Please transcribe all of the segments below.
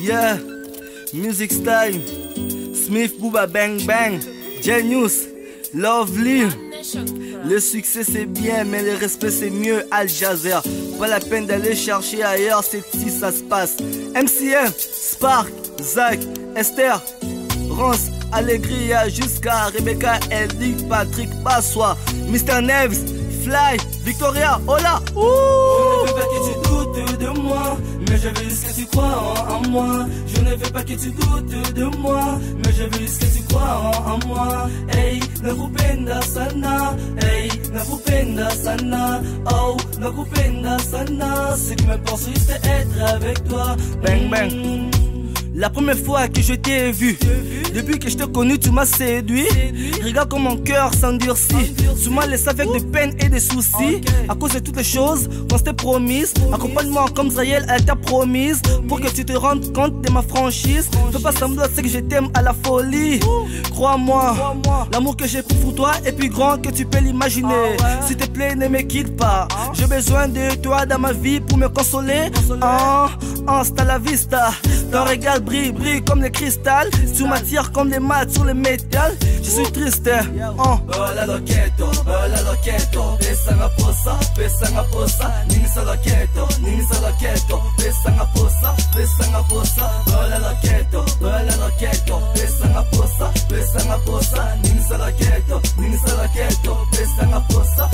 Yeah, Music Style, Smith Booba Bang Bang, Genius, Lovely. Le succès c'est bien, mais le respect c'est mieux. Al Jazeera, pas la peine d'aller chercher ailleurs, c'est ici ça se passe. MCM, Spark, Zach, Esther, Rance, Allegria, jusqu'à Rebecca, Eldick, Patrick, Passois, Mr. Neves, Fly, Victoria, hola. Je ne veux pas que tu doutes de moi, mais je veux juste que tu crois en moi. Je ne veux pas que tu doutes de moi, mais je veux juste que tu crois en moi. Hey, nakupenda sana, hey, nakupenda sana, oh, nakupenda sana. Ce qui m'importe c'est être avec toi. Bang bang. La première fois que je t'ai vu, depuis que je t'ai connu, tu m'as séduit. Regarde comme mon cœur s'endurcit. Tu m'as laissé avec des peines et des soucis. À cause de toutes les choses qu'on s'était promises. Accompagne-moi comme Zahel, elle t'a promise. Pour que tu te rendes compte de ma franchise. Fais pas semblant, c'est que je t'aime à la folie. Crois-moi, l'amour que j'ai pour toi est plus grand que tu peux l'imaginer. S'il te plaît, ne me quitte pas. J'ai besoin de toi dans ma vie pour me consoler. Hasta la vista. Ton regard brille, brille comme le cristal. Tu m'attires comme les maths sur le métal. Je suis triste. Bola loqueto, pesa nga posa, nini sa loqueto, pesa nga posa, bola loqueto, pesa nga posa, nini sa loqueto, pesa nga posa.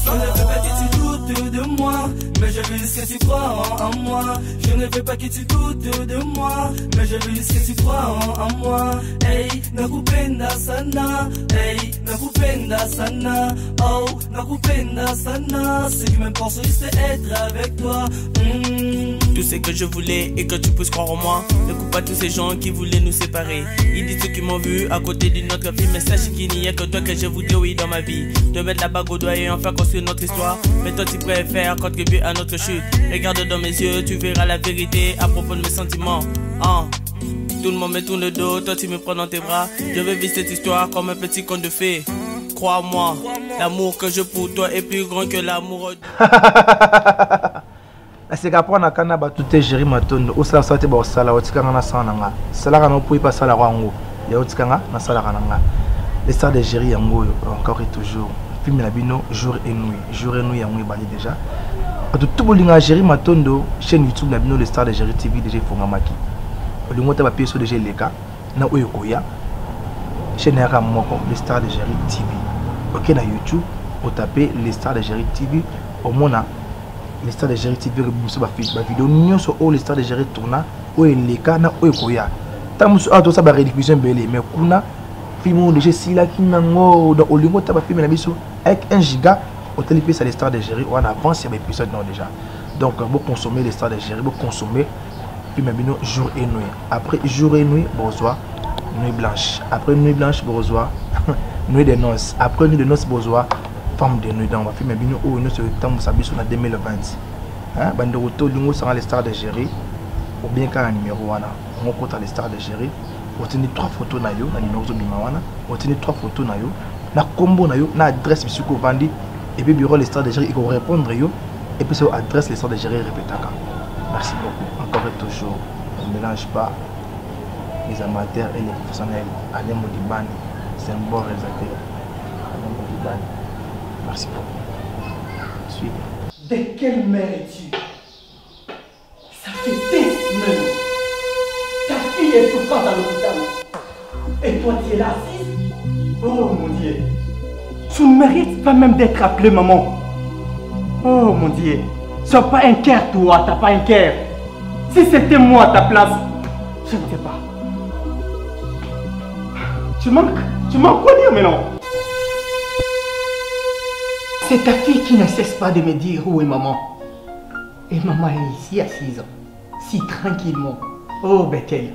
Je ne veux pas que tu doutes de moi, mais je veux juste que tu crois en moi. Je ne veux pas que tu doutes de moi, mais je veux juste que tu crois en moi. Hey, nakupenda sana, hey, nakupenda sana, oh, nakupenda sana. Ce qui m'importe c'est être avec toi. Tout ce que je voulais et que tu puisses croire en moi. Ne coupe pas tous ces gens qui voulaient nous séparer. Ils disent ceux qui m'ont vu à côté d'une autre fille, mais sache qu'il n'y a que toi que je voudrais oui dans ma vie. De mettre la bague au doigt et enfin construire notre histoire. Mais toi tu préfères contribuer à notre chute. Regarde dans mes yeux, tu verras la vérité à propos de mes sentiments. Tout le monde me tourne le dos, toi tu me prends dans tes bras. Je veux vivre cette histoire comme un petit conte de fées. Crois-moi, l'amour que je pour toi est plus grand que l'amour. C'est qu'après on a quand même tout géré maintenant. Au salon ça te bosse ça là, au tikanga na sana nga. Sala kana pouvez pas ça la rango. Ya au tikanga na sala kana nga. Les stars de gérer yango encore et toujours. Film la bino jour et nuit yango bali déjà. Tout bolinga gérer maintenant chaîne YouTube la bino les stars de gérer TV déjà fonga maki. Olingo ta ba pièce déjà leka na oyokoya. Chaîne ya moko les stars de gérer TV. OK na YouTube, au taper les stars de gérer TV au mona les stars de gérer TV rebuso ba vidéo nyonso o les stars de gérer tourna o eleka na oyokoya. Tamusu a to sa ba rediffusion belé mais kuna film déjà si la kinango dans olingo ta ba film na biso avec 1 giga au téléphone ça les stars de gérer on avance il y a épisode non déjà. Donc vous consommer les stars de gérer, vous consommer film bino jour et nuit. Après jour et nuit besoin nuit blanche. Après nuit blanche besoin nuit de noces. Après nuit de noces besoin femme de nuit. Donc film bino ou nous sur temps ça biso na 2020. Hein bande retour lingo sur les stars de gérer ou bien quand numéro wana on compte les stars de gérer. On tient 3 photos na yo na numéro zo bima wana. On tient 3 photos na yo na combo na yo na adresse bisuko vandi et puis bureau les stars de gérer ils vont répondre yo et puis sur adresse les stars de gérer répétaka. Merci beaucoup. Encore et toujours, on ne mélange pas les amateurs et les professionnels. Alain Modibani, c'est un bon réalisateur. Alain Modibani. Merci beaucoup. Suivez. De quelle mère es-tu? Ça fait des semaines. Ta fille est souffrante à l'hôpital. Et toi, tu es là assise? Oh mon Dieu. Tu ne mérites pas même d'être appelée maman. Oh mon Dieu. Sois pas un cœur, toi, t'as pas un cœur. Si c'était moi à ta place, je ne sais pas. Tu m'as connu maintenant. C'est ta fille qui ne cesse pas de me dire où est maman. Et maman est ici assise, si tranquillement. Oh Bethel.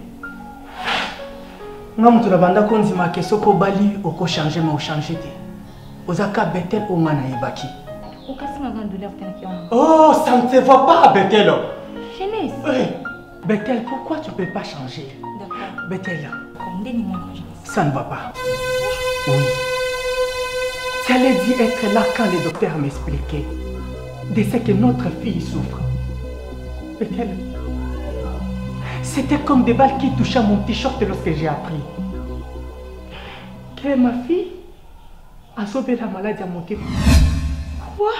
Nga mutu na banda konzima ke soko bali oko changer ma o changer te. Ozaka Bethel o ngana ibaki. Oh, ça ne te va pas, Bethel. Jeunesse. Oui. Bethel, pourquoi tu ne peux pas changer? D'accord. Bethel, ça ne va pas. Oui. Tu allais dire être là quand le docteur m'expliquait de ce que notre fille souffre. Bethel, C'était comme des balles qui touchaient mon t-shirt lorsque j'ai appris que ma fille a sauvé la maladie à mon téléphone. Quoi?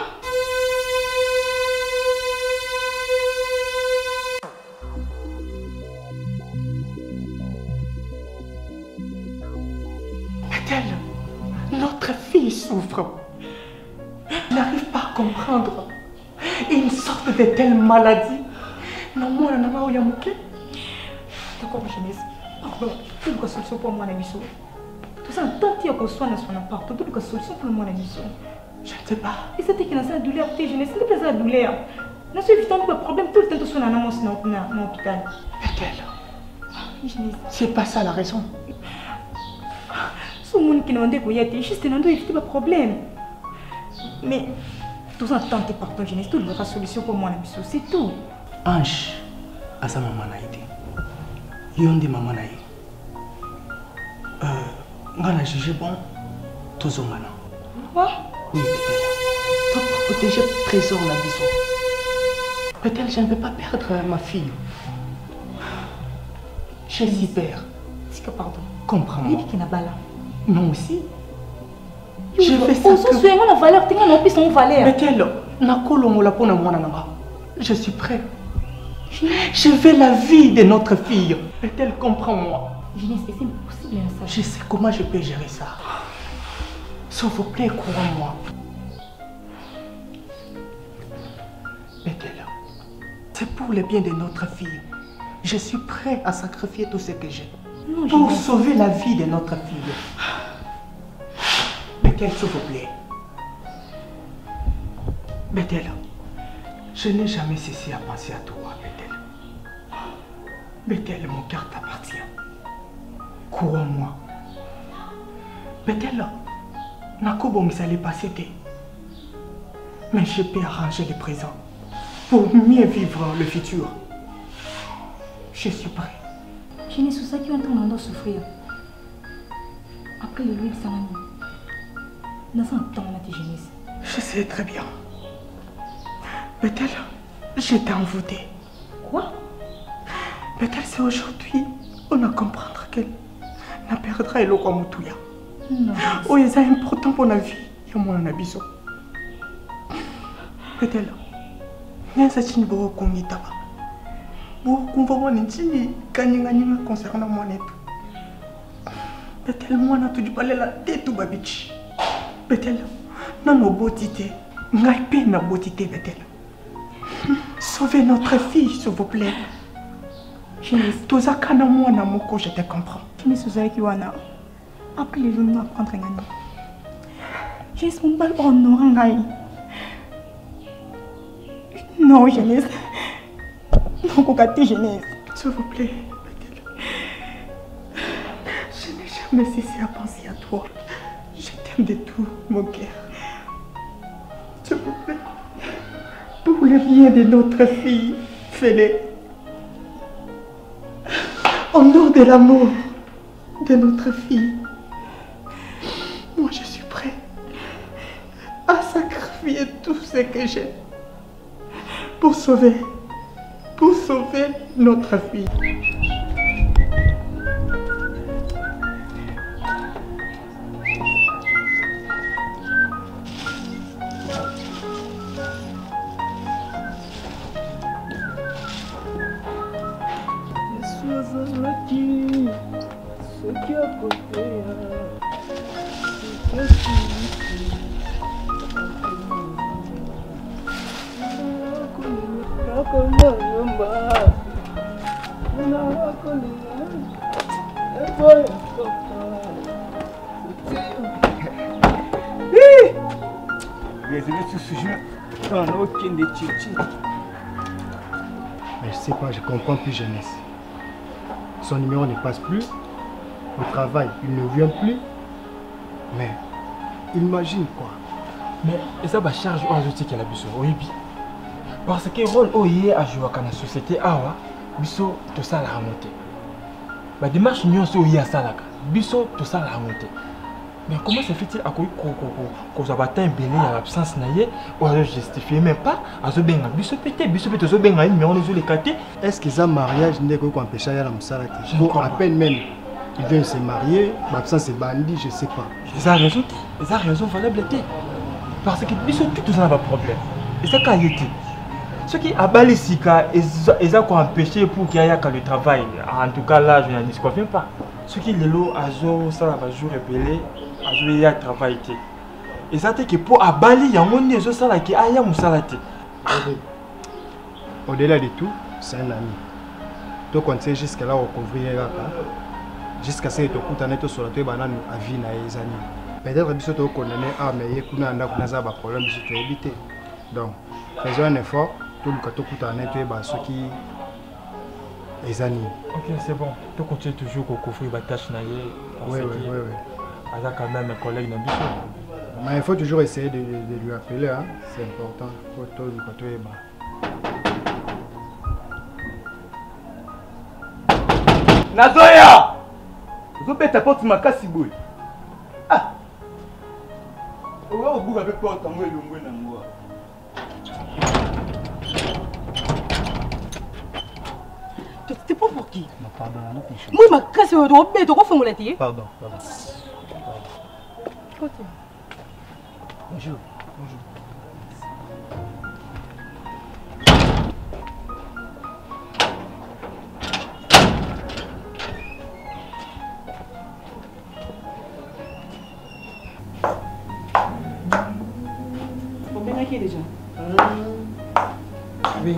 Bethel, notre fille souffre. Elle n'arrive pas à comprendre. Et une sorte de telle maladie. Non, moi, je n'ai pas eu. D'accord, jeunesse. Pardon, tu as une solution pour moi, Namiso. Tout ça, tant qu'il y a qu'on soit dans son appart, tu as une solution pour moi, Namiso. Je ne sais pas. Et c'était qui a une douleur, tu es jeunesse, c'est pas une douleur. Nous sommes évitant de problème tout le temps, tu es dans l'hôpital. Bethel, c'est pas ça la raison. Ce monde qui n'a pas de juste un éviter le problème. Mais tout ça, tant que par ton jeunesse, tu as une solution pour moi, Namiso, c'est tout. Ange, à sa maman a été. Yonde maman a été. On a jugé bon, tous au malin. Quoi? Oui, peut-être. Toi, pour protéger le trésor, la maison. Peut-être je ne vais pas perdre ma fille. Je suis père. C'est que pardon. Comprends-moi. Il y a une balle. Non aussi. Je fais ça. On s'en souvient, on a valeur, tu as une piste en valeur. Peut-être, je suis prêt. Je veux la vie de notre fille. Peut-être, comprends-moi. Jeunesse, c'est impossible ça. Je sais comment je peux gérer ça. S'il vous plaît, crois-moi. Bethel, c'est pour le bien de notre fille. Je suis prêt à sacrifier tout ce que j'ai pour sauver la vie de notre fille. Bethel, s'il vous plaît. Bethel, je n'ai jamais cessé à penser à toi, Bethel. Bethel, mon cœur t'appartient. Crois-moi. Bethel, Nakobo me s'allait passer. Mais je peux arranger le présent pour mieux vivre le futur. Je suis prêt. Je n'ai sous ça qui est en train de souffrir. Après le loup de Sanami. Nous sommes en temps de jeunesse. Je sais très bien. Bethel, je t'ai envoûté. Quoi? Bethel, c'est aujourd'hui on a comprendre qu'elle n'a perdra le quoi Moutouya. Non. Oh, c'est important pour la vie. Il y a mon abisso. Bethel, il y a cette chose qu'on y taba. Beaucoup de gens qui gagnent concernant moi. Bethel, moi, n'a tout du palais la tête ou babichi. Bethel, non, nos beautés. N'a pas de beauté, Bethel. Sauvez notre fille, s'il vous plaît. Tout ça, quand moi, je te comprends. Je ne sais pas qui wana. Après les jours, nous apprendre à gagner. J'ai son bal en orangaï. Non, jeunesse. Non, Kokati, jeunesse. S'il vous plaît, Bethel. Je n'ai jamais cessé à penser à toi. Je t'aime de tout mon cœur. S'il vous plaît. Pour le bien de notre fille, fais-le. Au nom de l'amour de notre fille, moi je suis prêt à sacrifier tout ce que j'ai pour sauver notre fille. Mais je sais pas, je comprends plus jeunesse. Son numéro ne passe plus. Au travail, il ne vient plus. Mais imagine quoi. Mais ça va charge ou ajouter qu'elle a besoin. Oui, parce que le rôle où il est à jouer dans la société, biso tout ça la remonter. La démarche nous aussi où il y a ça là, biso tout ça la remonter. Mais comment se fait-il à cause avoir un belé à l'absence naïe ou à justifier même pas à ce benga biso pété ce benga mais on les caté. Est-ce que ça mariage n'est qu'on empêche à la salade? Bon, à peine même il vient se marier, l'absence est bandit, je sais pas. Ils ont raison valable. Parce que biso tout ça n'a pas de problème. Et ça quand il était. Ce qui a balé Sika, ils ont empêché pour qu'il y ait le travail. En tout cas là, je n'en disconviens pas. Ce qui est là, ça va jouer repélé, il y a travail. Et ça que pour abaler, il y a un monde qui a un salade. Au-delà de tout, c'est un ami. Donc on sait jusqu'à là, on couvrirait jusqu'à ce que tu aies sur la table à vie les amis. Peut-être que tu as condamné à mais il y a un problème que tu as évité. Donc, faisons un effort. Tout le monde est ceux qui les amis. Ok, c'est bon. Tu continues toujours à couvrir la tâche. Oui. Avec quand même un collègue dans mais il faut toujours essayer de lui appeler, hein. C'est important. Nazoya! Vous avez ta porte makasi boy. Ah! Vous avez porte en moi le moins dans moi. T'es pas pour qui? Pardon, moi ma casse au dos, mais tu vas faire mon laitier. Pardon. Bonjour. Combien qui est déjà? Mais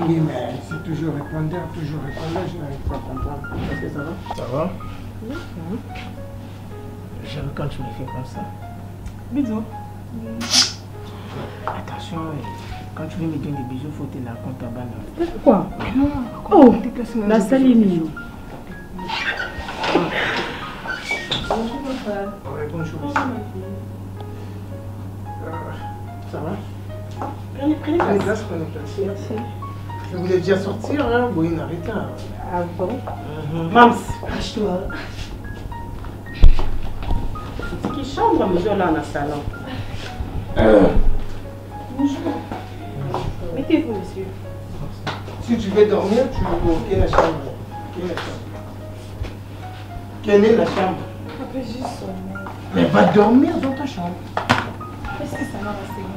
c'est toujours répondeur, je n'arrive pas à comprendre. Est-ce que ça va? Ça va? Oui. J'aime quand tu me fais comme ça. Bisous. Attention, quand tu veux me donner des bisous, il faut te la compte à balle. Pourquoi? Oh, la saline. Bonjour mon frère. Oui, bonjour. Ça va? Prenez place. Merci. Je voulais déjà sortir, hein? Oui, n'arrêtez. Ah bon? Mams, cache-toi. C'est qui chambre, mais là, dans le salon. Bonjour. Mettez-vous, monsieur. Si tu veux dormir, tu veux quelle est la chambre? Quelle est la chambre? Je peux juste sonner. Mais va dormir dans ta chambre. Est-ce que ça va rester là?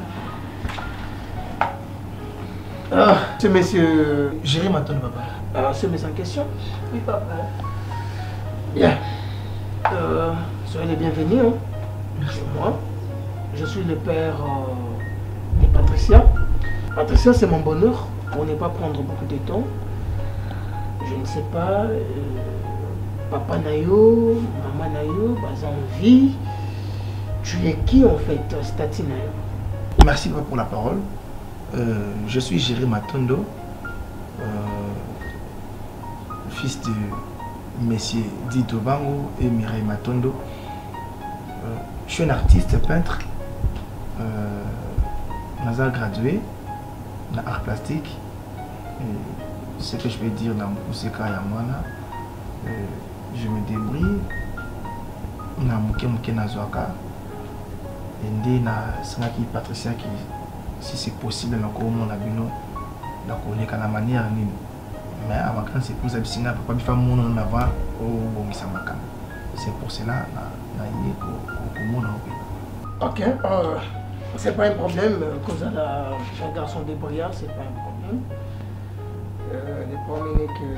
Ah, c'est monsieur Jérémy Maton, papa. Alors, c'est mes en question. Oui, papa. Bien. Soyez les bienvenus. Hein. Merci. Moi, je suis le père de Patricia. Patricia, c'est mon bonheur. Pour ne pas prendre beaucoup de temps. Je ne sais pas. Papa Nayo, maman Nayo, bas en vie. Tu es qui en fait, Stati Nayo? Merci pour la parole. Je suis Jérémy Matondo, fils de messieurs Dito Bango et Mireille Matondo. Je suis un artiste peintre. Je suis gradué en art plastique. Ce que je vais dire dans ce cas, je me débrouille. Je suis Patricia qui, si c'est possible, dans la manière. Mais à ma grande épouse, je ne peux pas faire mon nom avant au Misamaka. C'est pour cela que je ok, c'est pas un problème. Cause à un garçon débrouillard, c'est pas un problème. Le problème est que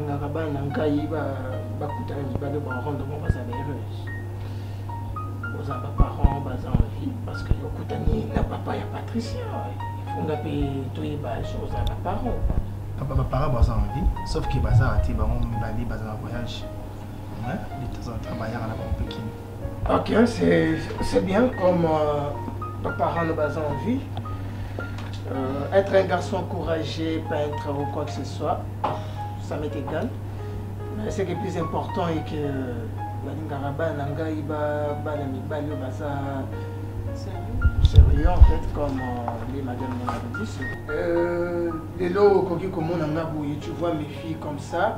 la Rabat n'a pas coûté un rendre mon bazar heureuse. Aux parents, bazar en vie, parce que le coûtani n'a pas, il y a Patricia. Il faut payer tous les choses à mes parents. Papa, parents bazar en vie, sauf que bazar a été bazar en voyage. Les temps en travaillant à la Pékin. Ok, c'est bien comme nos parents nous basent en vie. Être un garçon courageux, peintre ou quoi que ce soit, ça m'est égal. Mais ce qui est plus important est que sérieux en fait, comme les madames m'ont dit. Dès lors tu vois mes filles comme ça,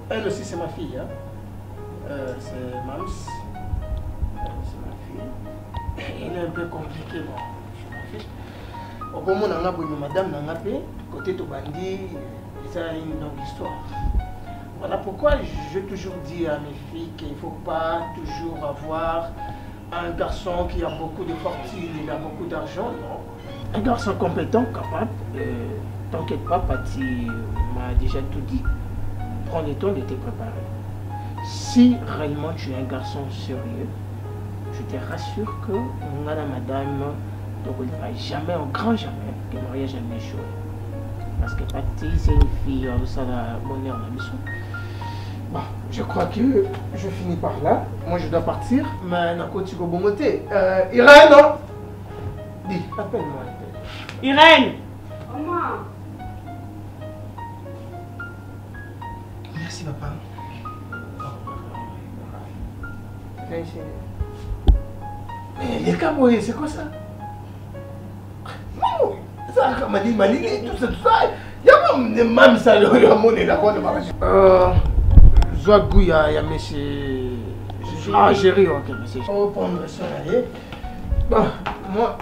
elle aussi c'est ma fille. Hein. C'est Mams. C'est ma fille. Elle est un peu compliquée, bon. C'est ma fille. Au moment où on a besoin madame Nangapé, côté Tobandi, ça a une longue histoire. Voilà pourquoi je toujours dis à mes filles qu'il ne faut pas toujours avoir un garçon qui a beaucoup de fortune, il a beaucoup d'argent, non. Un garçon compétent, capable, t'inquiète pas, Patty m'a déjà tout dit. Prends le temps de te préparer. Si réellement tu es un garçon sérieux, je te rassure que madame ne voudra jamais, au grand jamais, que le mariage jamais échoué. Parce que Patty, c'est une fille, ça a bonheur dans la mission. Bon, je crois que je finis par là. Moi, je dois partir. Mais Nakoti Gobomoté. Irène, non? Dis, appelle-moi. Irène! Maman! Merci, papa. Viens ici. Les caboyers, c'est quoi ça? Non! Ça m'a dit, tout ça. Il y a même ça, il y a mon élaboration de mariage. Zoagou, il y a monsieur. Ah, chérie, ok, monsieur. On va prendre ça là. Bon, moi,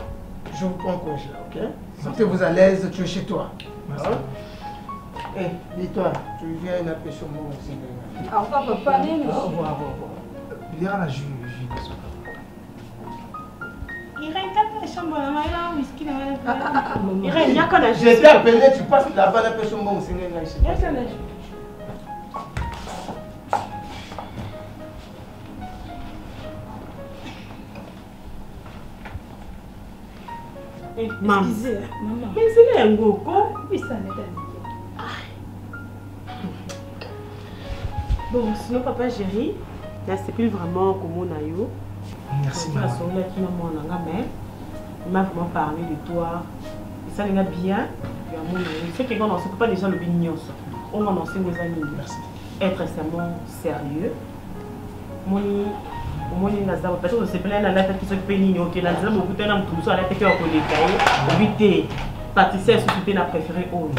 je vous prends congé, ok? Sentez-vous à l'aise, tu es chez toi. Eh, dis-toi, tu viens un peu sur moi aussi. Au revoir, papa. Au revoir. Il y a la juge. Irène, t'as la chambre, là, whisky, là, Irène, il y a qu'à la juge. Je t'ai appelé, tu passes là-bas, un peu sur moi aussi. Il y a qu'à la juge. Maman. Mais c'est un go, quoi? Oui, ça n'est pas. Bon, sinon, papa chéri, là, c'est plus vraiment comme on a eu. Merci, maman. Il m'a vraiment parlé de toi. Et ça, il y a bien. C'est que quand on ne peut pas déjà le bignon. On va lancer nos amis. Merci. Être extrêmement sérieux. Parce que c'est plein de la tête qui se pénigne. Ok, là, nous avons beaucoup de temps pour nous à la tête qui est au cahier. Éviter. Pâtisser, surtout, n'a préféré au.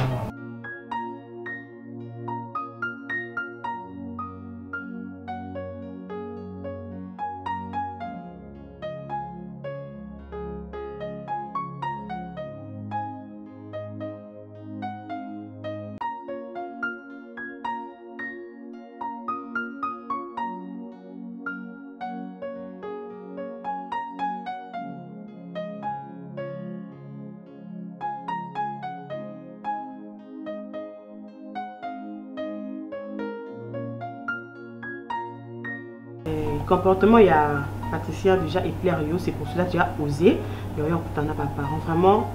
Comportement, il y a Patricia déjà et Claire, c'est pour cela que tu as osé. Il y a pas parents. Vraiment,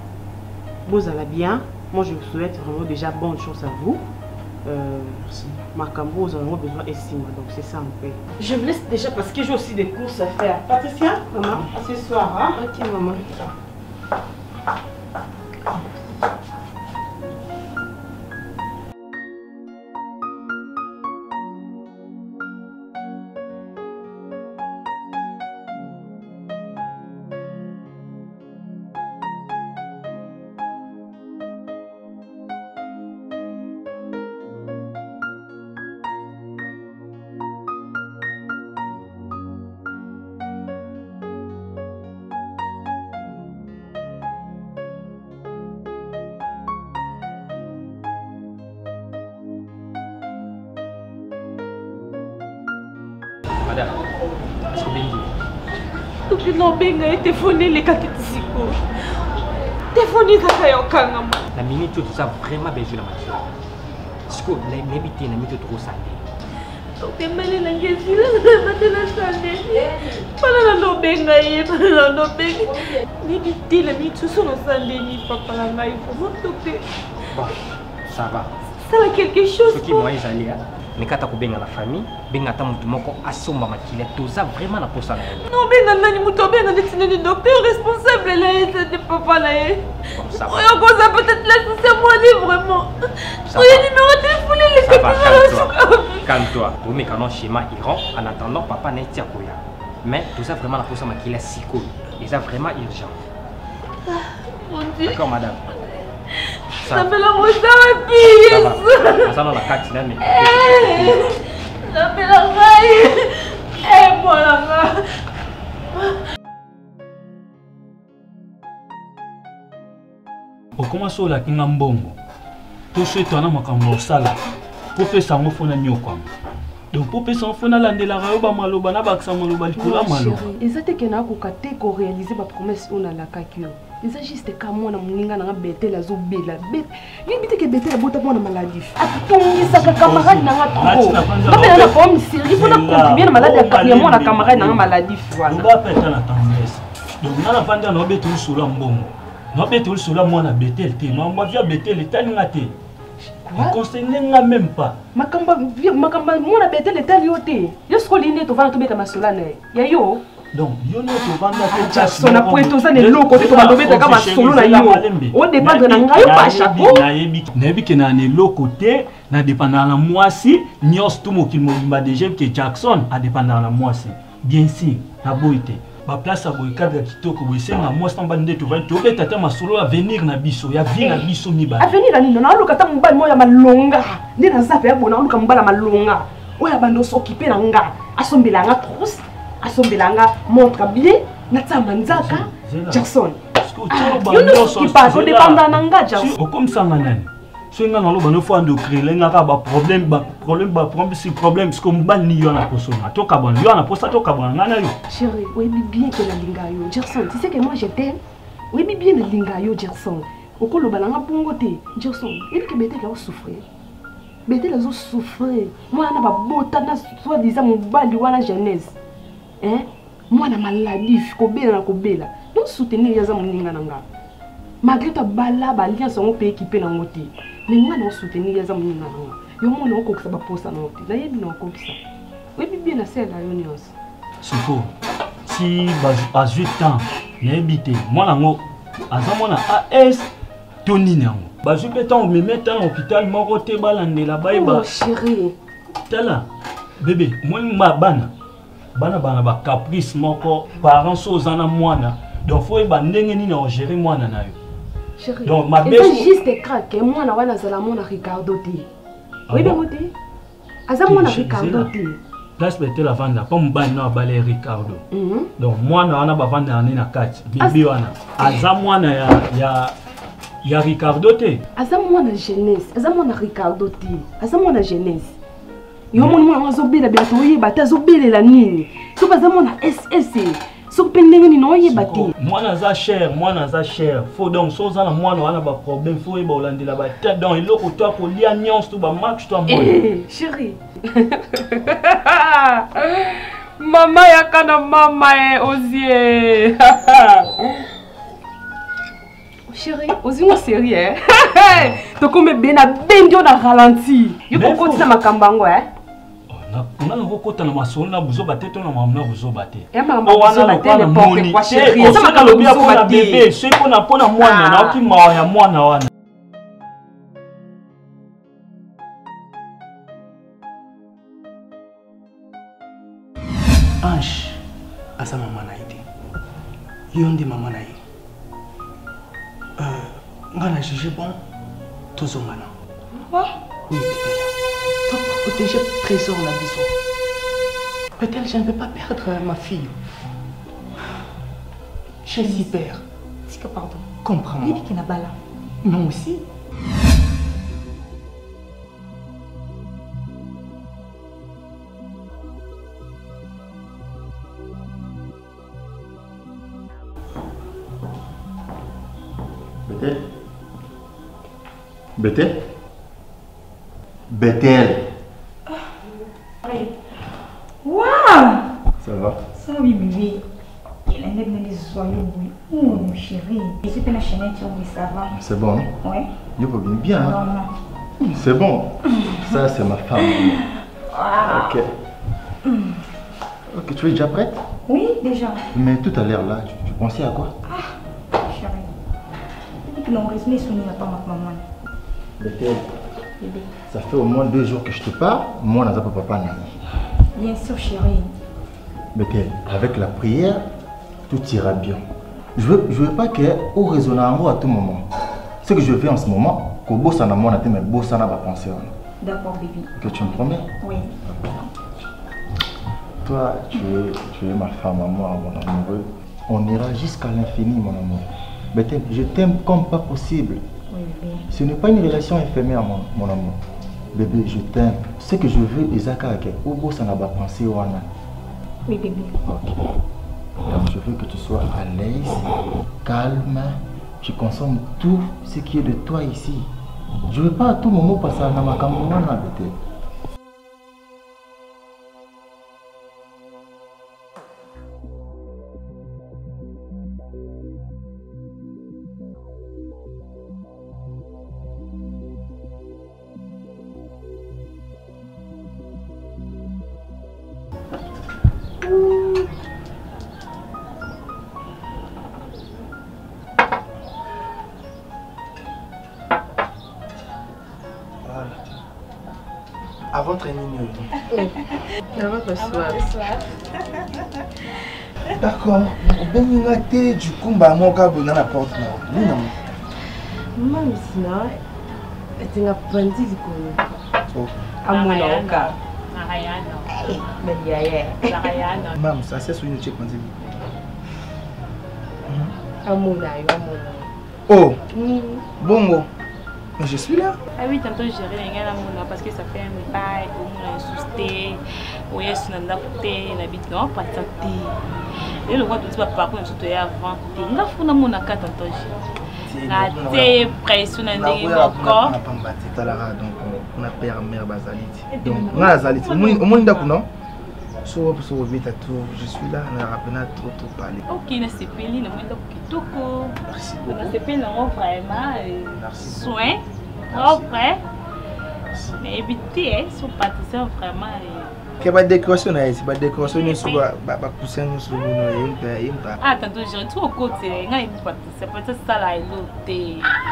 vous allez bien. Moi, je vous souhaite vraiment déjà bonne chance à vous. Merci. Macambo, vous avez besoin d'estime, donc c'est ça un peu. Je me laisse déjà parce que j'ai aussi des courses à faire. Patricia, maman, à ce soir. Hein? Ok, maman. Madame, est-ce que Bengi? Tuki no benga e telefone le kakitisiko. Telefone kaka yokanga mo. La minute tout ça vraiment besoin de matière. Est-ce que l'habité n'a mis trop salé? Tuki mele na ngezi la matela salé. Pala no benga e pala no benga. Ni biti la minute tout son salé ni papa la ngai pour tuki. Bon, ça va. Ça va quelque chose. Ce qui moi ils allaient mais quand tu as la famille, ben ata mutu moko asomba makile toza vraiment na posa na yo. Non ben nani mutu ben na destinée du docteur responsable là c'est papa là. Ça va. On a peut-être là c'est moi vraiment. Oui, numéro de téléphone les calme-toi. Vous mettez un schéma Iran en attendant papa n'est pas koya. Mais tout ça vraiment na posa makile psycho. Et ça vraiment urgent. Mon Dieu. D'accord madame. Ça fait la moitié de ma vie. Ça va. Ça va la carte là mais. Ça fait la raille. Eh, voilà. Comment ça la kinga mbongo? Tout ce temps na makambo sala. Pour faire ça, on faut na nyoko. Donc pour faire ça, on faut na landela rayoba maloba na baksa maloba likula maloba. Ezate ke na ko kate ko réaliser ba promesse on a la kakio. Eza juste ka mwana muninga na bete la zo bela. Libite ke bete la bota mwana maladie. Atongi sa camarade na nga trop. Ba na comme série pour na contribuer na maladie ya mwana camarade na maladie wana. Ba peta na tendresse. Donc na vanda na bete usula mbongo. Na bete usula mwana bete te. Na mwa via bete le taninga te. Ne concernenga même pas. Makamba mwana bete le tali yote. Yo skolinde to vanda to beta masolane. Ya yo. Donc yo no to vanda te Jackson na poeto za ne loko te to vanda beta kama solo na yo. On dépendre na ngayo pa chapeau. Na yebi ke na ne loko te na dépendre na mwasi nyos tout mo kilmobimba déjà que Jackson a dépendre na mwasi. Bien sûr, na boite. Ba place a boy cadre kitoko boy senga mwasi tamba ndeto va to beta ta masolo à venir na biso ya vie na biso miba. A venir ani na loka ta mbali moya malonga. Ndi na zape ya bona loka mbala malonga. Oya bando s'occuper na nga. Asombela nga trousse. Asombelanga montre bien natamba nzaka Jackson. Yo no qui pas au dépendant nanga Jackson. Comme ça nani. Swinga na loba no fo ando créer nga ka ba problème si problème parce que mbani yo na posona. Toka bon yo na posa toka bon nana yo. Chérie, oui bien que la linga yo Jackson. Tu sais que moi je t'aime. Oui bien la linga yo Jackson. Okolo balanga pongo te Jackson. Il que bete la souffrir. Bete la souffrir. Moi na ba bota na soit disant mon bali wana jeunesse. Hein? Moi na maladie kobela kobela. Donc soutenir yaza moninga nanga. Malgré ta bala balia son pays équipé na ngoti. Mais moi na soutenir yaza moninga nanga. Yo mo na ko sa ba posa na ngoti. Na yebi na ko ça. Oui bien na c'est la union. C'est faux. Si à 8 ans, n'habite moi na ngo azamona AS Tony nango. Ba je peux tant me mettre en hôpital moko te balandela ba. Oh chérie. Tala bébé, moi ma bana. Bana ba caprice moko parents sozana mwana donc faut ba ndenge ni na gérer mwana na yo. Chérie, donc ma belle c'est juste craque mwana wana zala mona Ricardo te. Oui bien moté. Aza mona Ricardo te. Place bete la vanda pas mbani na balé Ricardo. Donc mwana wana ba vanda na kati bibi wana. Aza mwana ya Ricardo te. Aza mwana jeunesse, aza mwana Ricardo te. Aza mwana jeunesse. Yo mon mwana azobela bientôt yeba ta zobelela nini so baza mwana SS so pendenge ni no yeba te mwana za cher faut donc so za na mwana wana ba problème faut yeba olandela ba tête donc eloko to ko lia nyonso to ba match to mwana chérie mama yakana mama ozie chérie ozie mo sérieux to comme bena bendio na ralenti yo ko kotisa makambango on a encore na masolo na buzo bate to na mamna buzo bate. Ya mama buzo bate ne porte kwa chérie. Ça ka lobi pour na bébé, c'est pour na mwana na ki mawa ya mwana wana. Ange, asa mama na ite. Yonde mama na ye. Ngana jugé bon tozongana. Quoi? Oui, peut-être. Toi, pour protéger le trésor la maison. Peut-être je ne vais pas perdre ma fille. Je suis père. Est-ce que pardon? Comprends-moi. Non aussi. Bethel? Bethel. Waouh! Ça va? Ça oui, bébé. Il a même des joyeux bruits. Oh, mon chéri. Je suis pas la chaînette, oui, ça va. C'est bon? Oui. Il faut bien. Non, Hein? non. C'est bon. Ça, c'est ma femme. Wow. Ok. Ok, tu es déjà prête? Oui, déjà. Mais tout à l'heure, là, tu pensais à quoi? Ah, chéri. Depuis que l'on résumé son à pas ma maman. Bethel, Bébé. ça fait au moins 2 jours que je te parle. Moi, on n'a pas papa. Bien sûr, chérie. Bethel, avec la prière, tout ira bien. Je veux pas qu'au raisonnement à tout moment. Ce que je fais en ce moment, que bossa na moi, mais bossa na va penser. D'accord, bébé. Que tu me promets? Oui. Toi, tu es ma femme à moi, mon amoureux. On ira jusqu'à l'infini, mon amour. Mais je t'aime comme pas possible. Oui, bébé. Ce n'est pas une relation éphémère, mon amour. Bébé, je t'aime. Ce que je veux, Isaac, Obo, ça n'a pas pensé, Wana. Oui, bébé. Ok. Donc, je veux que tu sois à l'aise, calme. Tu consommes tout ce qui est de toi ici. Je ne veux pas à tout moment passer à Namakamouana, bébé. Avant training. Avant le soir. D'accord. On a été du coup, bah moi quand on a la porte là. Maman Missina, tu n'as pas dit que. À mon oka. Mais yaya. Maman, ça c'est sur une check quand À mon aïe, à mon aïe. Oh. Bongo. Mais je suis là. Ah oui, tantôt j'ai rien à mon parce que ça fait un bail, au moins un sousté, ou est ce qu'on a coûté, on habite non, pas tenter. Et le roi de tout par contre, surtout avant, il a fou dans mon acte tantôt. La thé pression dans encore. On a pas battu talara donc on a père mère basalite. Donc on a basalite. Au moins d'accord non. So vite à tout, je suis là, on a rappelé trop parler. Ok, na sepeli na mwenda kitoko. Merci beaucoup. Na sepeli na vraiment soin. Après. Mais éviter son pâtisserie vraiment. Que va décoration là, c'est pas décoration ni sur ba coussin ni sur nous Ah tantôt j'ai tout au côté, nga il pâtisserie peut-être ça là l'autre.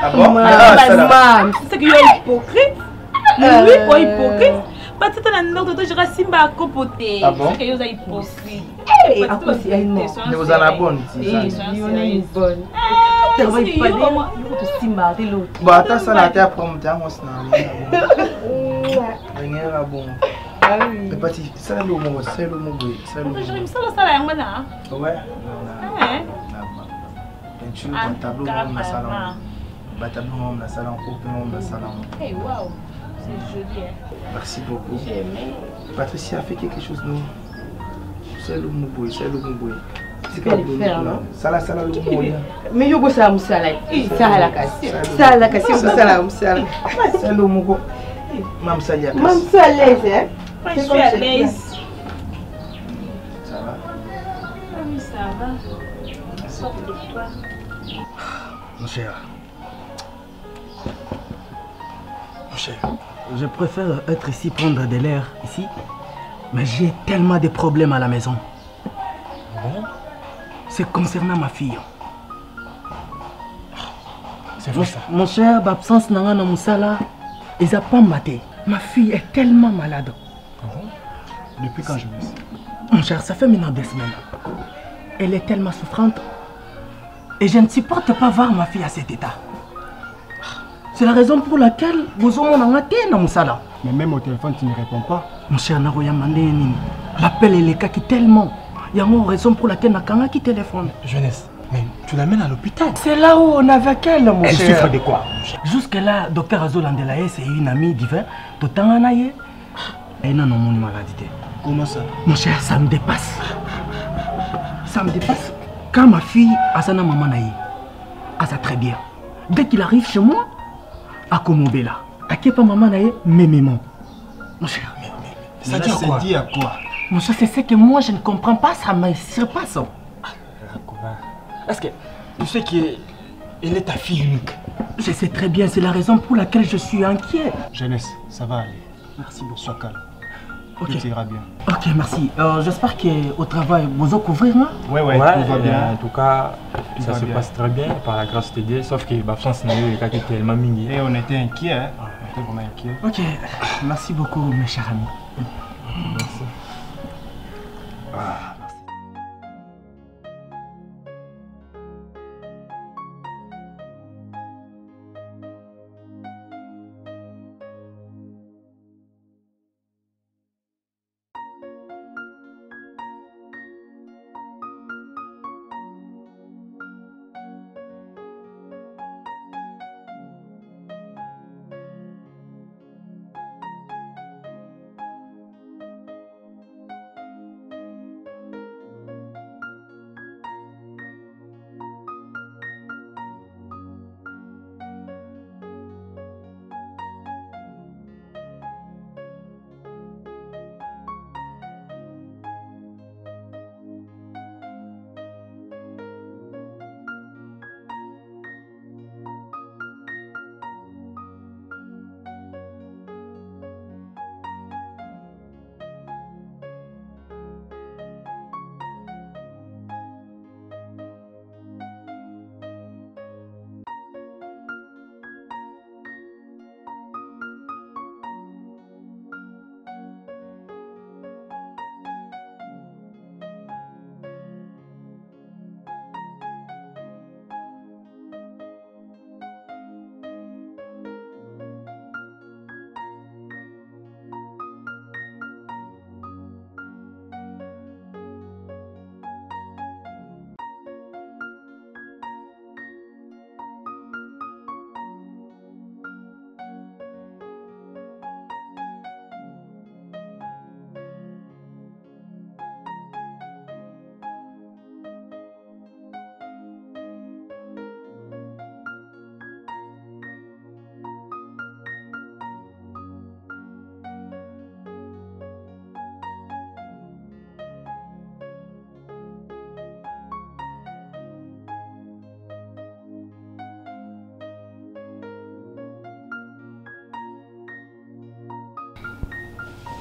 Ah bon? Maman, c'est que yo hypocrite. Lui quoi hypocrite? Peut-être un autre je reste simba compoté. Ah bon? C'est que yo a hypocrite. Eh, à quoi c'est non? Mais vous en avez bonne, c'est ça. Il y en a une bonne. Tu vas pas dire que simba de l'autre. Bah attends ça la terre pour me dire moi c'est rien bon. Ah oui. C'est parti, c'est le mot, c'est le mot. Je me sens ça là en bas. Ouais. Peinture, tableau dans la salle. Tableau dans la salle, coupé dans la salle. Eh waouh, c'est joli. Merci beaucoup. J'ai aimé. Patricia a fait quelque chose nous. C'est le mot, c'est le mot. C'est qu'elle fait hein. Ça là le mot. Mais yo go ça musala. Ça la casse. Ça la casse, ça la musala. C'est le mot. Mam Salia. Mam Salia, hein. Je suis à l'aise. Ça va? Ah oui, ça va. Sorte de toi. Mon cher. Mon cher. Je préfère être ici, prendre de l'air ici. Mais j'ai tellement de problèmes à la maison. Bon? C'est concernant ma fille. C'est vrai ça? Mon cher, l'absence n'a pas de ils n'ont pas maté. Ma fille est tellement malade. Ah bon? Depuis quand je me sais? Mon cher, ça fait maintenant 2 semaines. Elle est tellement souffrante. Et je ne supporte pas voir ma fille à cet état. C'est la raison pour laquelle vous avez dans mon salon. Mais même au téléphone, tu ne réponds pas. Mon cher, l'appel est le cas qui tellement. Il y a une raison pour laquelle Nakanga qui téléphone. Jeunesse, mais tu l'amènes à l'hôpital. C'est là où on est avec elle, mon cher. Elle souffre de quoi? Jusque-là, docteur Azolandelaye, c'est une amie divin. Tout le temps, elle n'a pas de maladie. Comment ça? Mon cher, ça me dépasse. Ça me dépasse. Quand ma fille a sa maman, elle ça très bien. Dès qu'il arrive chez moi, à Komobela, à Kepa maman, mémément. Mon cher, ça dit à quoi? Mon cher, c'est ce que moi je ne comprends pas, ça me surpasse. Est-ce que tu sais qu'elle est ta fille unique? Je sais très bien, c'est la raison pour laquelle je suis inquiet. Jeunesse, ça va aller. Merci beaucoup. Sois calme. Ok. Tout ira bien. Ok, merci. J'espère qu'au travail, vous allez couvrir, moi? Ouais, tout va bien. En tout cas, ça se passe très bien par la grâce de Dieu, sauf que l'absence n'a eu le cas qui est tellement mingi. Et on était inquiets, hein? On était vraiment inquiets. Ok, merci beaucoup, mes chers amis. Merci.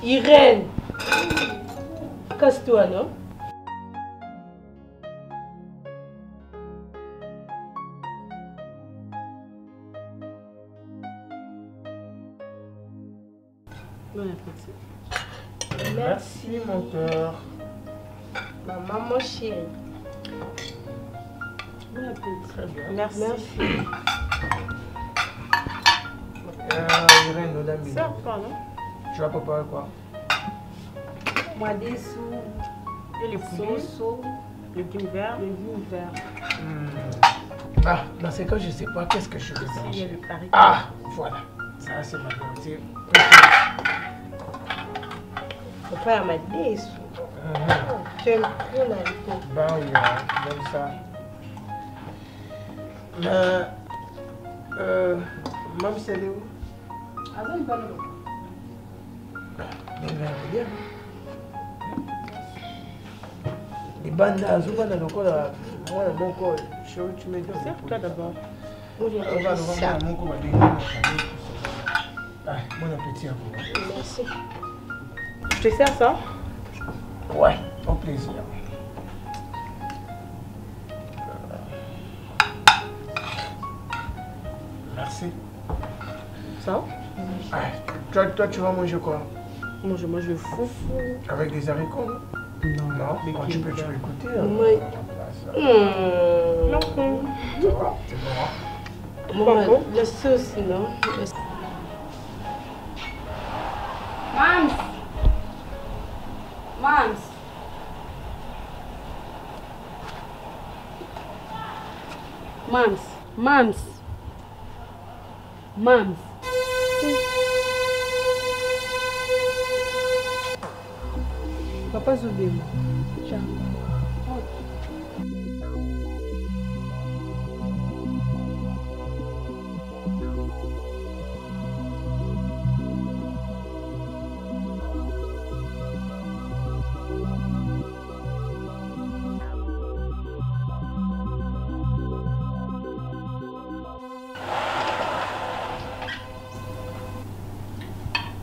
Irène. Casse-toi, non? Bon appétit. Merci mon cœur. Maman, mon chéri. Bon appétit. Très bien. Merci. Irène, nos dames. Ça pas, non? Tu vas préparer quoi? Moi, des sous. Et les poulets? Sauce, légumes verts. Légumes verts. Ah, dans ces cas, je ne sais pas qu'est-ce que je vais manger. Paris. Ah, voilà. Ça, c'est ma volonté. Papa m'a dit sous. Tu aimes trop la vie. Ben oui, j'aime ça. Maman, c'est où? Ah non, il va là. Bien. Les bandes à Zouba, dans le corps, moi, mon corps, je tu me dis. Serre-toi d'abord. On va le mon corps. Bon appétit à vous. Merci. Je te sers ça? Ouais, au plaisir. Merci. Ça? Toi, tu vas manger quoi? Moi, je mange le foufou. Avec des haricots? Non, mais tu peux goûter. Oui. Non. Ça va? C'est bon. Bon, la sauce, non? Mams! Mams! Mams! Mams! Mams! Papa Zoubé. Ciao.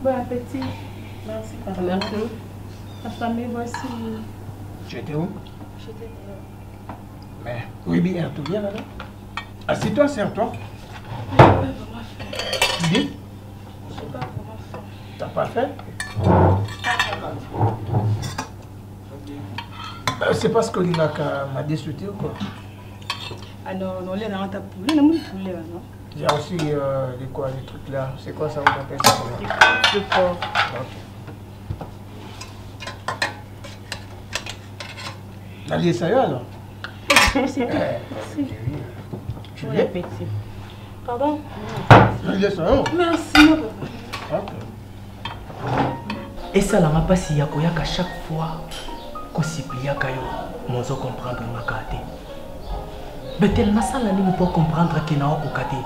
Bon appétit. Merci, papa. Merci. La famille, voici. Tu étais où? J'étais dehors. Mais, oui, bien, tout bien là-bas. Assieds-toi, serre-toi. Je n'ai pas vraiment fait. Tu dis? Je n'ai pas vraiment fait. T'as pas fait? C'est parce que l'Inaka m'a dessouté ou quoi? Ah non, non, là, on t'a poulet, on a mis poulet, non? Il y a aussi des trucs là. C'est quoi ça, vous appelez ça? Le porc. Allez, ça y est alors? Merci. Bon appétit. Pardon? Allez, ça y est. Merci, mon papa. Et ça, la m'a pas si yakoyaka chaque fois qu'on s'y plia kayo, mozo comprendre ma kate. Betel na sala ni pour comprendre que na oko kate.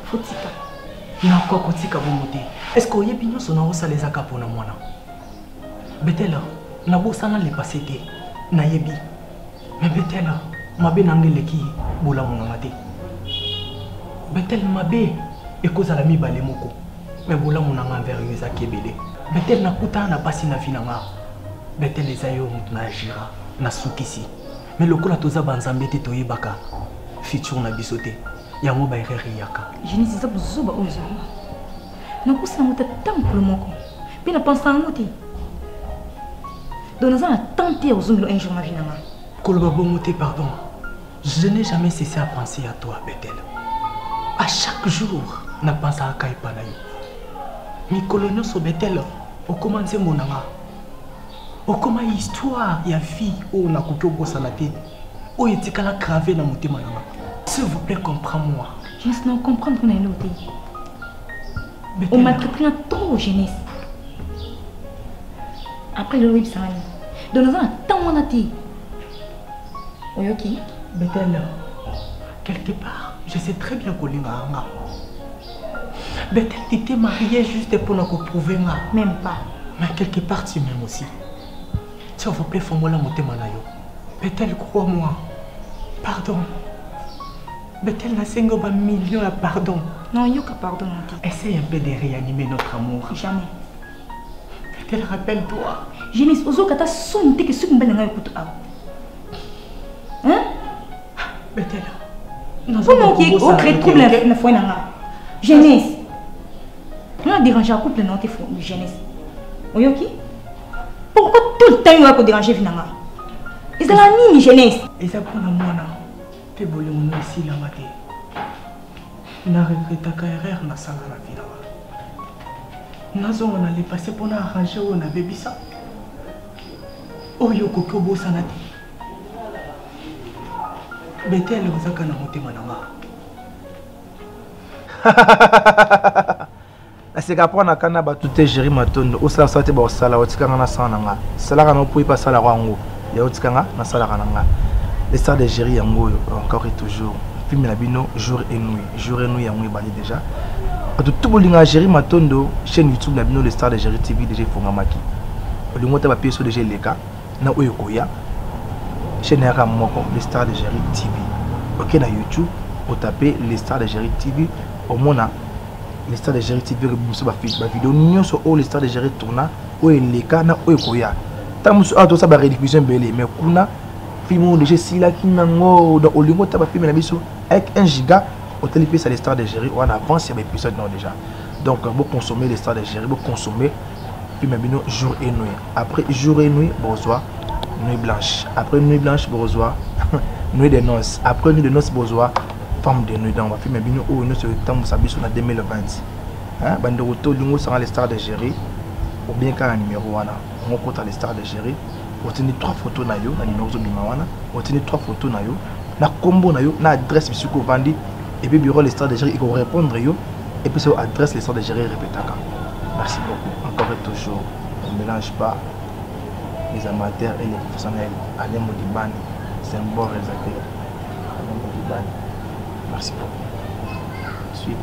Fotika. Na ko kotika bomote. Est-ce que yebi nyoso na osaleza ka pona mwana? Betel na bosana le passé te. Na yebi. Mais betel mabe nangeleki bola monanga te. Betel mabe ekozala mibale moko. Mais bola monanga envers yeza kebele. Betel na kuta na pasi na vinanga. Betel ezayo mutu na agira na sukisi. Mais lokola toza banzambe te toyebaka futur na bisote yango ba erreur yaka. Je ne sais pas zoba ozo. Na kusa muta temple moko. Puis na pensa ngote. Donc nous allons tenter aux ongles un jour ma vie nanga. Koloba bomote pardon. Je n'ai jamais cessé à penser à toi Betel. À chaque jour na pensa à kaipa na yo. Mi colonio so Betel o commence monanga. O koma histoire ya vie o na kutobo salate. O etikala gravé na motema nanga. S'il vous plaît, comprends-moi. Je ne sais pas comprendre qu'on a une autre. On m'a traité trop aux jeunesse. Après le web ça va. Donc nous avons tant on a dit. Oui, ok. Betel, quelque part, je sais très bien qu'on est là. Betel, tu t'es mariée juste pour nous prouver. Même pas. Mais quelque part, tu m'aimes aussi. S'il vous plaît, fais-moi la montée manayo. Betel, crois-moi. Pardon. Betel, la 5 millions à pardon. Non, il y a que pardon. Essaye un peu de réanimer notre amour. Jamais. Betel, rappelle-toi. Jeunesse, ozo kata sonte que ce qu'on belle n'a pas hein? Betel. Comment qui est au crée trouble la foi n'a jeunesse. On a dérangé un couple non t'es fou jeunesse. Oyoki? Pourquoi tout le temps il va déranger finalement? Ils ont la mini jeunesse. Et ça pour moi là. T'es bolé mon ici la maté. Na regrette ta erreur na sala na vie là. Nazo on allait passer pour arranger on a bébé ça. Oyo kokobo sanati. Betel ozaka na motema nanga. Aseka pona kana batute Jerry Matondo osala sate ba osala otikanga na sana nga. Sala kana opui pa sala rango. Ya otikanga na sala kana nga. Les stars de Jerry yango encore et toujours. Film na bino jour et nuit. Jour et nuit yango bali déjà. Tout bolinga Jerry Matondo chaîne YouTube na bino les stars de Jerry TV déjà fongamaki. Olingo ta ba pièce de Leka na oyo koya. Chaîne ya moko les stars de Jerry TV. OK na YouTube, vous tapez les stars de Jerry TV au mona les stars de Jerry TV biso ba vidéo nyonso o les stars de Jerry tourna o Leka na oyo koya. Tamusu a to sa ba rediffusion belé mais kuna film déjà si la kinango dans olingo ta ba film na biso avec 1 giga au téléphone ça les stars de Jerry on avance il y a épisode non déjà. Donc vous consommez les stars de Jerry, vous consommez film bino jour et nuit. Après jour et nuit bonsoir nuit blanche. Après nuit blanche bonsoir nuit de noces. Après nuit de noces bonsoir femme de nuit. Donc film bino ou nous sur temps ça biso na 2020. Hein bande roto lingo sera les stars de Jerry ou bien quand numéro 1 on compte les stars de Jerry. On tient 3 photos na yo na numéro zo bimawana. On tient 3 photos na yo na combo na yo na adresse bisuko vandi et puis bureau les stars de Jerry ils vont répondre yo et puis sur adresse les stars de Jerry répétaka. Merci beaucoup. Encore et toujours on ne mélange pas les amateurs et les professionnels. Alain Modibani, c'est un bon réalisateur. Alain Modibani. Merci beaucoup. Suivez.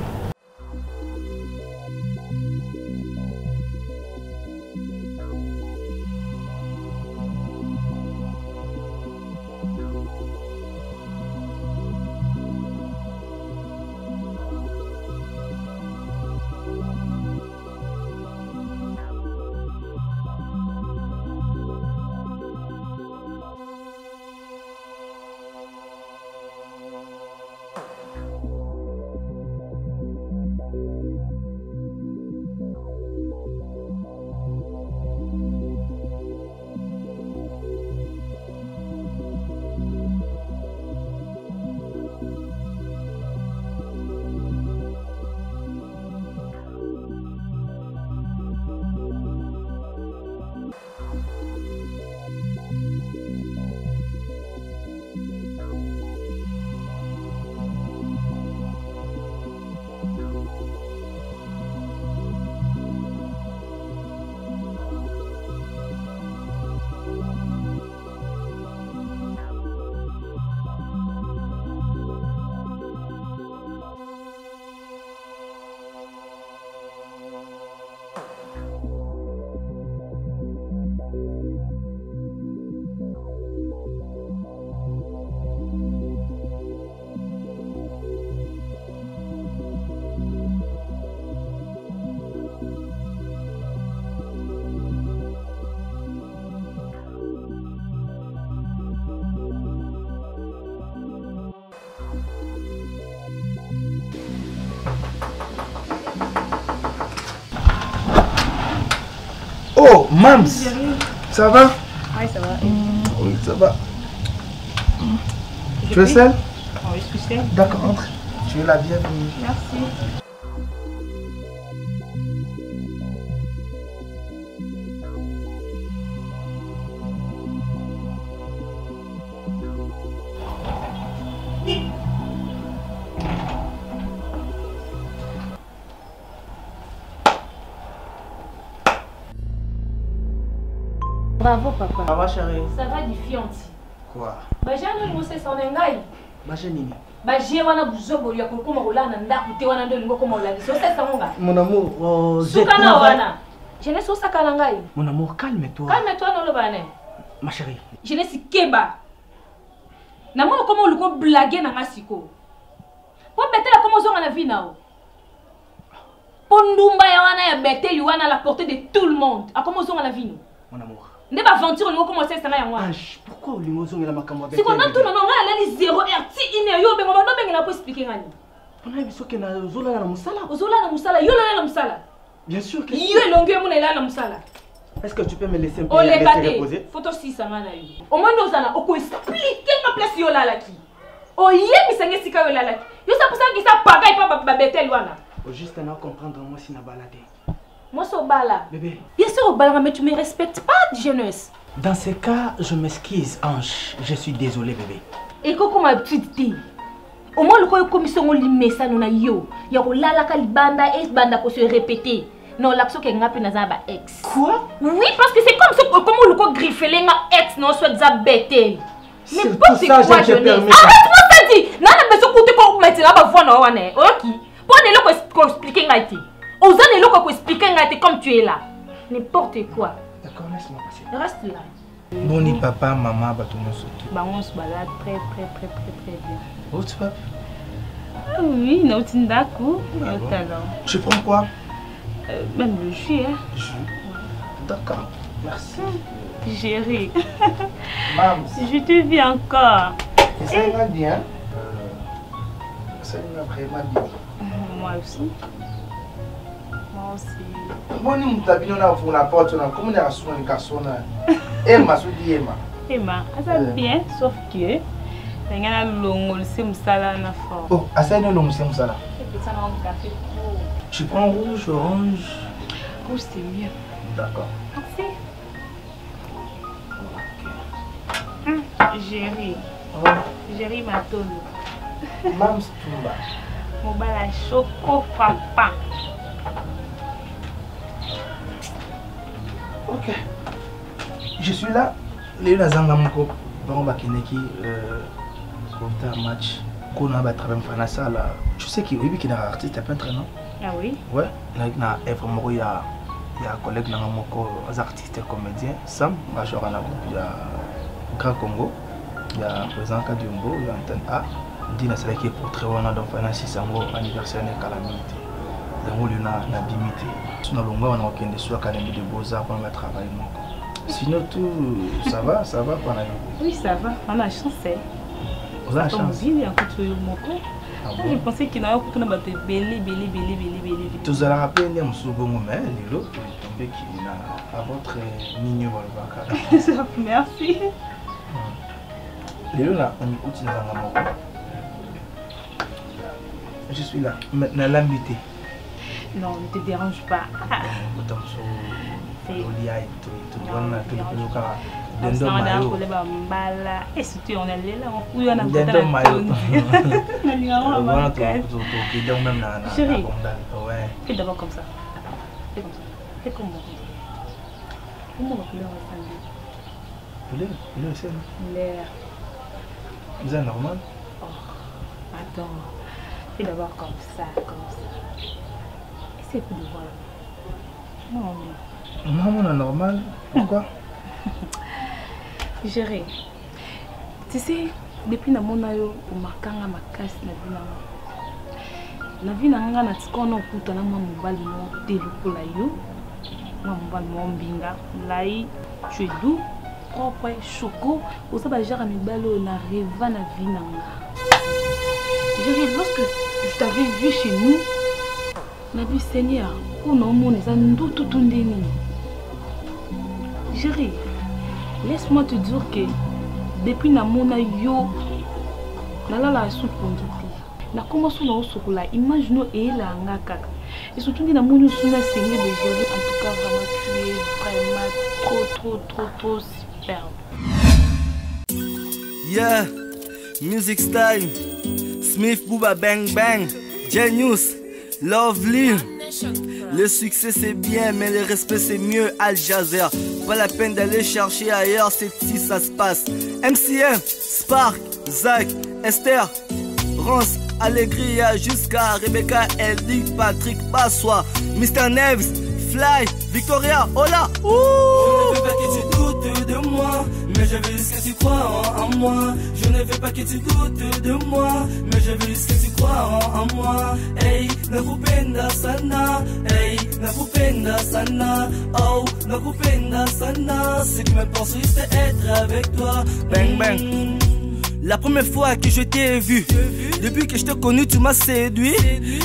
Oh, Mams, ça va? Oui, ça va. Oui, ça va. Tu es seule? Oui, je suis seule. D'accord, entre. Tu es la bienvenue. Merci. Bravo papa. Ça va chérie? Ça va du fianti. Quoi? Bah j'ai un autre c'est son engai. Bah j'ai nini? Bah j'ai wana buzobo ya kokoma kolana ndaku te wana ndo lingo koma olali. So c'est ça monga. Mon amour, je travaille. Wana. Je ne sais pas ngai. Mon amour, calme-toi. Calme-toi non le bane. Ma chérie. Je ne sais keba. Na mona comment le ko blaguer na ngasiko. Po betela comment zo na vie nao. Pondumba ya Betel wana à la portée de tout le monde. A comment on la vie nous? Mon amour. Ne pas aventure nous commencer ça ya moi. Pourquoi limozong la makamwa Betel? C'est qu'on a tout non on a 0 RT ine yo bengo no bengo na po expliquer ngani. On a biso ke na zola na musala. Zola na musala, yo la musala. Bien sûr que yo longue mon la musala. Est-ce que tu peux me laisser un peu reposer? Photo 6 na yo. Au moins nous ana oko expliquer ma place yo la ki. O yemi sanga sika yo la ki. Yo ça pour ça que ça pagaille pas Betel wana. Faut juste na comprendre moi si na balade. Moi c'est au bala. Bébé. Bien sûr au bala mais tu me respectes pas jeunesse. Dans ce cas, je m'excuse Ange. Je suis désolé bébé. Et comment ma petite fille? Au moins le quoi commission limé ça nous na yo. Ya ko lala kalibanda et banda ko se répéter. Non l'action que ngapi na za ba ex. Quoi? Oui parce que c'est comme ça comment le quoi griffeler nga ex non soit za Betel. Mais pas c'est quoi jeunesse. Arrête-moi ça dit. Nana beso koute ko maintenant ba voix na wana. OK. Prenez le ko expliquer ngati. Osane le ko expliquer ngati comme tu es là. N'importe quoi. D'accord, laisse-moi passer. Reste là. Boni papa, maman, bateau surtout. Bah on se balade très bien. Oh tu vas? Oui, non, tu n'as d'accord. Tu prends quoi? Même le jus, hein. Jus. D'accord, merci. Chérie. Maman. Je te vis encore. Ça va bien. Ça va vraiment bien. Moi aussi. Moi aussi. Moi, nous avons la porte, on a comme on a reçu un garçon. Emma, Emma, ça va bien, sauf que. Oh, assez de l'homme, c'est ça là. Tu prends rouge, orange? Rouge, c'est mieux. D'accord. Merci. Géry. Géry Matolo. Mam Stumba. Mon bala choco papa. Ok. Je suis là. Les Lazanga Moko. Bon, Bakineki. Un match qu'on a travaillé en salle. Tu sais qu'il y a un artiste peintre, non? Ah oui? Ouais, il y a un collègue, des artistes comédiens, Sam, il y a Grand Congo, il y a président Kadumbo, il y a Antenne A, Dina Salaki pour très bon dans Fanassi Sango, anniversaire de Calamité. Il y a un bimité. Sinon, on a aucun des soins académie de beaux-arts pour travailler. Sinon, tout ça va pour la vie? Oui, ça va, on a chance. Vous avez la chance. Je pensais qu'il y avait un belé. Tu as rappelé un second moment, Lilo, tombé qui a votre mignon. Merci. Lilo, là, on est où? Je suis là. Maintenant, l'invité. Non, ne te dérange pas. Dendo mayo. Et si tu en es là, on peut en avoir Dendo mayo. Chérie, fais d'abord comme ça. Fais comme ça. Fais comme moi. Comment la couleur est Couleur c'est l'air. C'est normal? Oh, attends. Fais d'abord comme ça. Essaye de voir. Non, mais... Maman, normal. Pourquoi? Gérer. Tu sais, depuis que je suis venu ma casse, na vie na na tikono kuta na mobali mo telu pour la yo. Mobali mo mbinga. Lai, tu es doux, propre, choco. Au ça, j'ai mis balo na rêva na vie na nga. Gérer, lorsque je t'avais vu chez nous, na vie Seigneur, on a mon ezando tout ndeni. Gérer. Laisse-moi te dire que depuis que je suis yo, la sous conduite. Na commencé na osokola imagine et la ngaka. Et surtout na monu suna Seigneur de Géry, en tout cas vraiment tu es vraiment trop superbe. Yeah, music style. Smith Booba Bang Bang. Genius, Lovely. Le succès c'est bien, mais le respect c'est mieux. Al Jazeera, pas la peine d'aller chercher ailleurs, c'est ici ça se passe. MCM, Spark, Zach, Esther, Rance, Allegria, jusqu'à Rebecca, Eldi, Patrick, Passois, Mr. Neves, Fly, Victoria, hola. Je ne veux pas que tu doutes. doutes de moi, mais je veux juste que tu crois en moi. Je ne veux pas que tu doutes de moi, mais je veux juste que tu crois en moi. Hey, nakupenda sana, hey, nakupenda sana, oh, nakupenda sana. Ce qui m'importe juste être avec toi. Bang bang. La première fois que je t'ai vu, depuis que je t'ai connu, tu m'as séduit.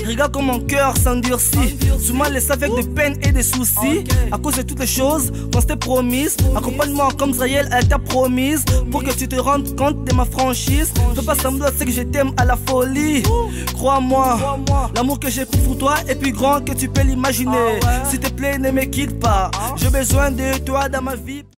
Regarde comme mon cœur s'endurcit. Tu m'as laissé avec de peine et des soucis. À cause de toutes les choses qu'on s'était promises. Accompagne-moi comme Israël, elle t'a promise. Pour que tu te rendes compte de ma franchise. Fais pas semblant, c'est que je t'aime à la folie. Crois-moi, l'amour que j'ai pour toi est plus grand que tu peux l'imaginer. S'il te plaît, ne me quitte pas. J'ai besoin de toi dans ma vie.